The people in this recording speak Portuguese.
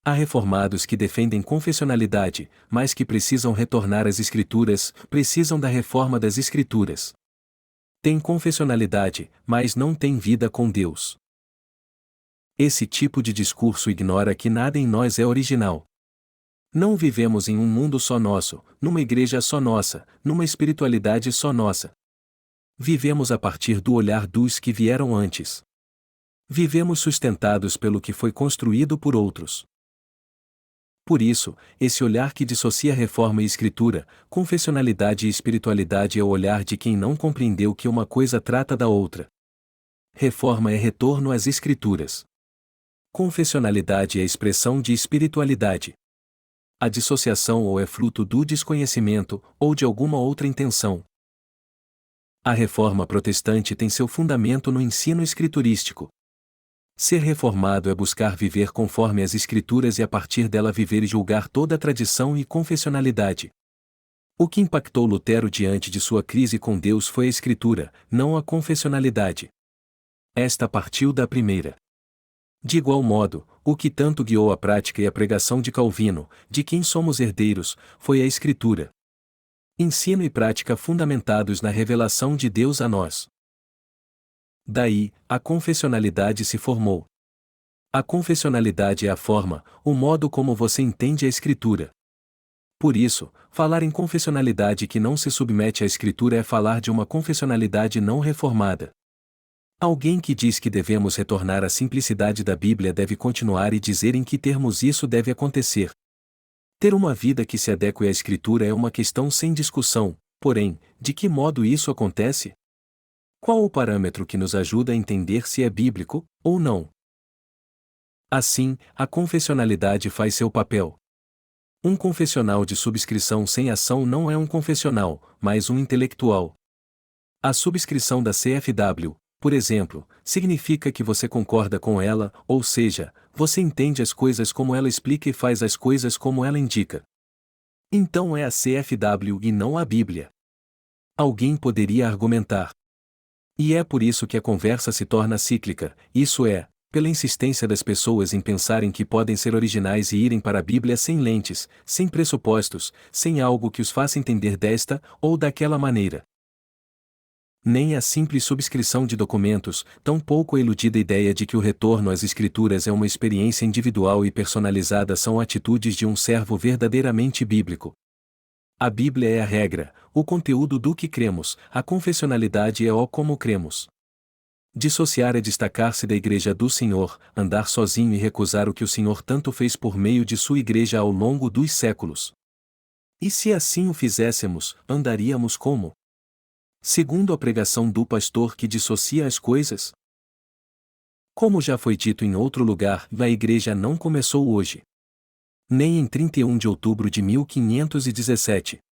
Há reformados que defendem confessionalidade, mas que precisam retornar às Escrituras, precisam da reforma das Escrituras. Têm confessionalidade, mas não têm vida com Deus. Esse tipo de discurso ignora que nada em nós é original. Não vivemos em um mundo só nosso, numa igreja só nossa, numa espiritualidade só nossa. Vivemos a partir do olhar dos que vieram antes. Vivemos sustentados pelo que foi construído por outros. Por isso, esse olhar que dissocia reforma e escritura, confessionalidade e espiritualidade é o olhar de quem não compreendeu que uma coisa trata da outra. Reforma é retorno às escrituras. Confessionalidade é expressão de espiritualidade. A dissociação ou é fruto do desconhecimento, ou de alguma outra intenção. A reforma protestante tem seu fundamento no ensino escriturístico. Ser reformado é buscar viver conforme as Escrituras e a partir dela viver e julgar toda a tradição e confessionalidade. O que impactou Lutero diante de sua crise com Deus foi a Escritura, não a confessionalidade. Esta partiu da primeira. De igual modo, o que tanto guiou a prática e a pregação de Calvino, de quem somos herdeiros, foi a Escritura. Ensino e prática fundamentados na revelação de Deus a nós. Daí, a confessionalidade se formou. A confessionalidade é a forma, o modo como você entende a Escritura. Por isso, falar em confessionalidade que não se submete à Escritura é falar de uma confessionalidade não reformada. Alguém que diz que devemos retornar à simplicidade da Bíblia deve continuar e dizer em que termos isso deve acontecer. Ter uma vida que se adeque à Escritura é uma questão sem discussão, porém, de que modo isso acontece? Qual o parâmetro que nos ajuda a entender se é bíblico, ou não? Assim, a confessionalidade faz seu papel. Um confessional de subscrição sem ação não é um confessional, mas um intelectual. A subscrição da CFW, por exemplo, significa que você concorda com ela, ou seja, você entende as coisas como ela explica e faz as coisas como ela indica. Então é a CFW e não a Bíblia. Alguém poderia argumentar. E é por isso que a conversa se torna cíclica, isso é, pela insistência das pessoas em pensarem que podem ser originais e irem para a Bíblia sem lentes, sem pressupostos, sem algo que os faça entender desta ou daquela maneira. Nem a simples subscrição de documentos, tampouco a iludida ideia de que o retorno às Escrituras é uma experiência individual e personalizada são atitudes de um servo verdadeiramente bíblico. A Bíblia é a regra, o conteúdo do que cremos, a confessionalidade é o como cremos. Dissociar é destacar-se da Igreja do Senhor, andar sozinho e recusar o que o Senhor tanto fez por meio de sua Igreja ao longo dos séculos. E se assim o fizéssemos, andaríamos como? Segundo a pregação do pastor que dissocia as coisas? Como já foi dito em outro lugar, a Igreja não começou hoje. Nem em 31 de outubro de 1517.